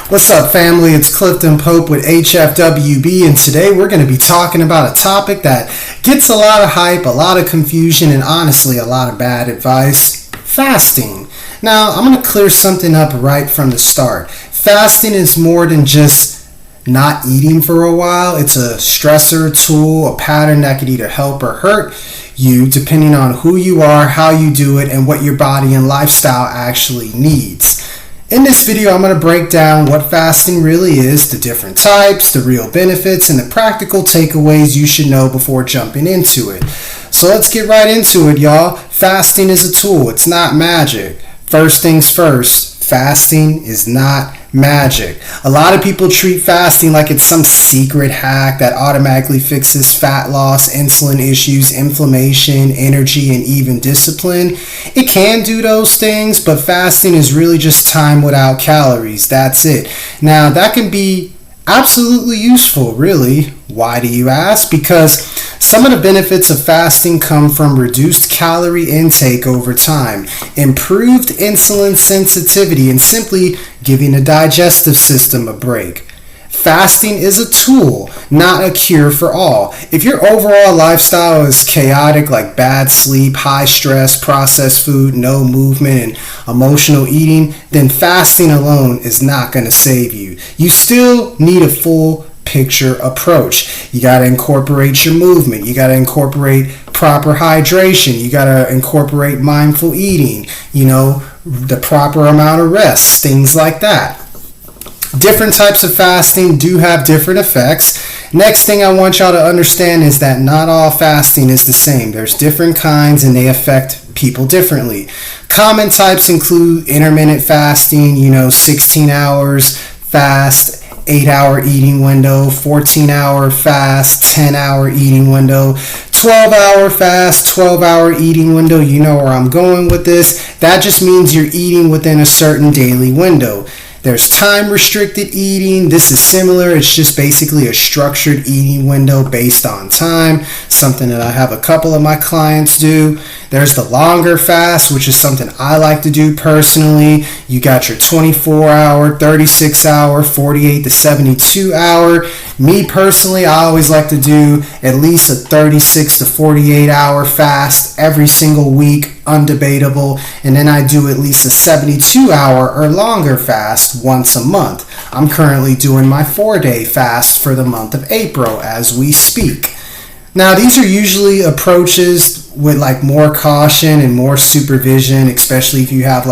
What's up, family? It's Clifton Pope with HFWB, and today we're going to be talking about a topic that gets a lot of hype, a lot of confusion, and honestly a lot of bad advice: fasting. Now, I'm going to clear something up right from the start. Fasting is more than just not eating for a while. It's a stressor, tool, a pattern that could either help or hurt you depending on who you are, how you do it, and what your body and lifestyle actually needs. In this video, I'm going to break down what fasting really is, the different types, the real benefits, and the practical takeaways you should know before jumping into it. So let's get right into it, y'all. Fasting is a tool. It's not magic. First things first, fasting is not magic. A lot of people treat fasting like it's some secret hack that automatically fixes fat loss, insulin issues, inflammation, energy, and even discipline. It can do those things, but fasting is really just time without calories. That's it. Now, that can be absolutely useful, really. Why do you ask? Because some of the benefits of fasting come from reduced calorie intake over time, improved insulin sensitivity, and simply giving the digestive system a break. Fasting is a tool, not a cure for all. If your overall lifestyle is chaotic, like bad sleep, high stress, processed food, no movement, and emotional eating, then fasting alone is not going to save you. You still need a full picture approach. You got to incorporate your movement. You got to incorporate proper hydration. You got to incorporate mindful eating, the proper amount of rest, things like that. Different types of fasting do have different effects. Next thing I want y'all to understand is that not all fasting is the same. There's different kinds and they affect people differently. Common types include intermittent fasting, 16 hours fast, 8-hour eating window, 14-hour fast, 10-hour eating window, 12-hour fast, 12-hour eating window. You know where I'm going with this. That just means you're eating within a certain daily window. There's time-restricted eating. This is similar. It's just basically a structured eating window based on time, something that I have a couple of my clients do. There's the longer fast, which is something I like to do personally. You got your 24-hour, 36-hour, 48 to 72-hour. Me personally, I always like to do at least a 36 to 48-hour fast every single week, undebatable. And then I do at least a 72-hour or longer fast once a month. I'm currently doing my 4-day fast for the month of April as we speak. Now, these are usually approaches with more caution and more supervision, especially if you have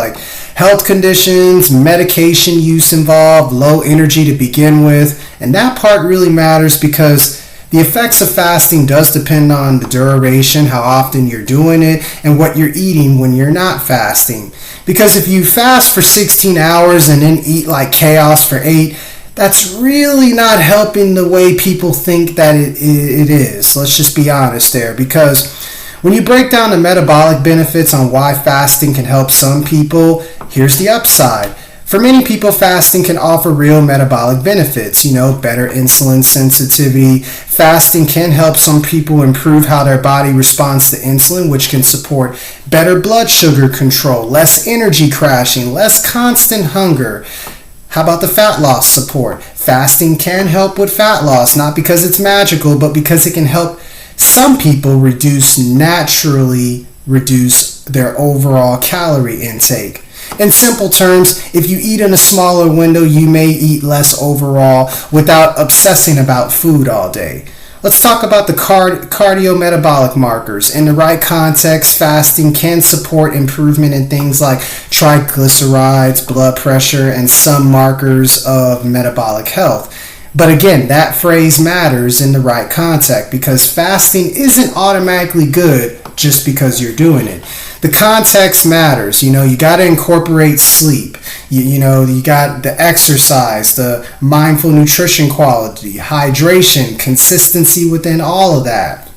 health conditions, medication use involved, low energy to begin with. And that part really matters because the effects of fasting does depend on the duration, how often you're doing it, and what you're eating when you're not fasting. Because if you fast for 16 hours and then eat like chaos for 8, that's really not helping the way people think that it is. Let's just be honest there. Because when you break down the metabolic benefits on why fasting can help some people, here's the upside. For many people, fasting can offer real metabolic benefits, better insulin sensitivity. Fasting can help some people improve how their body responds to insulin, which can support better blood sugar control, less energy crashing, less constant hunger. How about the fat loss support? Fasting can help with fat loss, not because it's magical, but because it can help some people naturally reduce their overall calorie intake. In simple terms, if you eat in a smaller window, you may eat less overall without obsessing about food all day. Let's talk about the cardiometabolic markers. In the right context, fasting can support improvement in things like triglycerides, blood pressure, and some markers of metabolic health. But again, that phrase matters in the right context because fasting isn't automatically good just because you're doing it. The context matters. You got to incorporate sleep. You got the exercise, the mindful nutrition quality, hydration, consistency within all of that.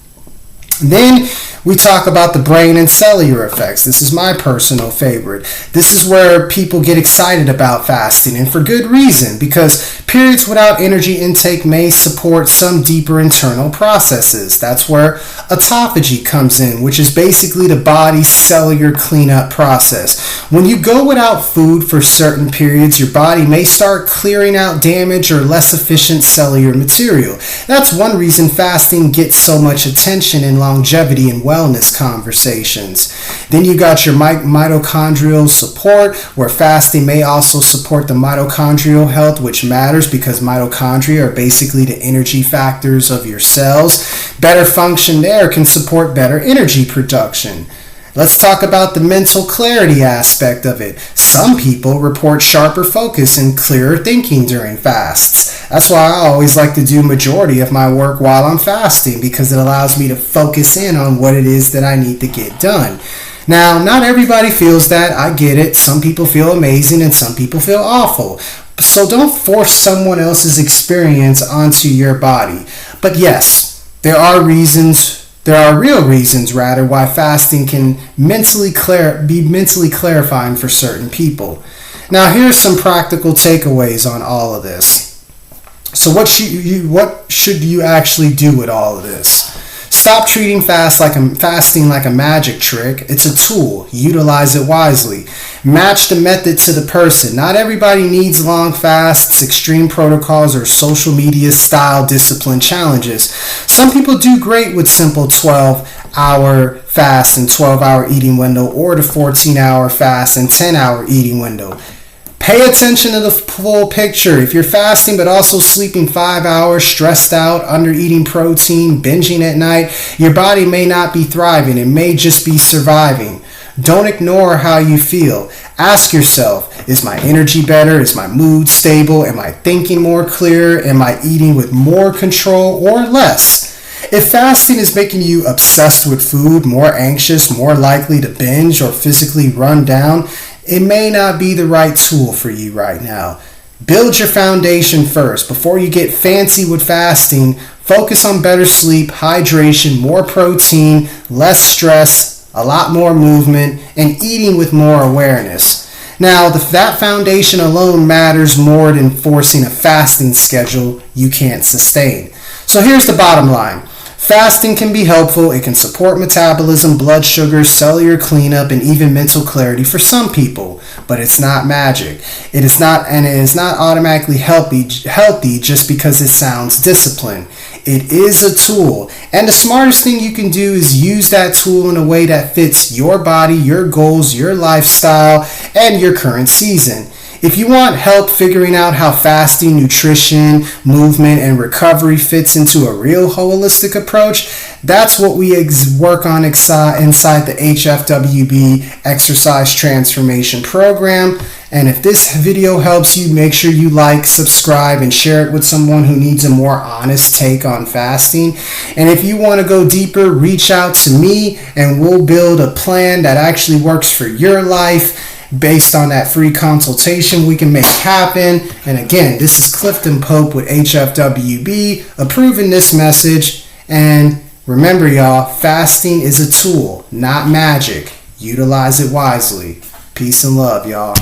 Then We talk about the brain and cellular effects. This is my personal favorite. This is where people get excited about fasting, and for good reason, because periods without energy intake may support some deeper internal processes. That's where autophagy comes in, which is basically the body's cellular cleanup process. When you go without food for certain periods, your body may start clearing out damaged or less efficient cellular material. That's one reason fasting gets so much attention in longevity and wellness conversations. Then you got your mitochondrial support, where fasting may also support the mitochondrial health, which matters because mitochondria are basically the energy factors of your cells. Better function there can support better energy production. Let's talk about the mental clarity aspect of it. Some people report sharper focus and clearer thinking during fasts. That's why I always like to do majority of my work while I'm fasting, because it allows me to focus in on what it is that I need to get done. Now, not everybody feels that. I get it. Some people feel amazing and some people feel awful. So don't force someone else's experience onto your body. But yes, there are real reasons why fasting can be mentally clarifying for certain people. Now, here's some practical takeaways on all of this. So what should you actually do with all of this? Stop treating fasting like a magic trick. It's a tool. Utilize it wisely. Match the method to the person. Not everybody needs long fasts, extreme protocols, or social media style discipline challenges. Some people do great with simple 12-hour fast and 12-hour eating window, or the 14-hour fast and 10-hour eating window. Pay attention to the full picture. If you're fasting but also sleeping 5 hours, stressed out, under eating protein, binging at night, your body may not be thriving. It may just be surviving. Don't ignore how you feel. Ask yourself, is my energy better? Is my mood stable? Am I thinking more clear? Am I eating with more control or less? If fasting is making you obsessed with food, more anxious, more likely to binge or physically run down, it may not be the right tool for you right now. Build your foundation first. Before you get fancy with fasting, focus on better sleep, hydration, more protein, less stress, a lot more movement, and eating with more awareness. Now, that foundation alone matters more than forcing a fasting schedule you can't sustain. So here's the bottom line. Fasting can be helpful. It can support metabolism, blood sugar, cellular cleanup, and even mental clarity for some people. But it's not magic. It is not automatically healthy just because it sounds disciplined. It is a tool. And the smartest thing you can do is use that tool in a way that fits your body, your goals, your lifestyle, and your current season. If you want help figuring out how fasting, nutrition, movement, and recovery fits into a real holistic approach, that's what we work on inside the HFWB Exercise Transformation Program. And if this video helps you, make sure you like, subscribe, and share it with someone who needs a more honest take on fasting. And if you want to go deeper, reach out to me and we'll build a plan that actually works for your life. Based on that free consultation we can make happen. And again, this is Clifton Pope with HFWB approving this message. And remember, y'all, fasting is a tool, not magic. Utilize it wisely. Peace and love, y'all.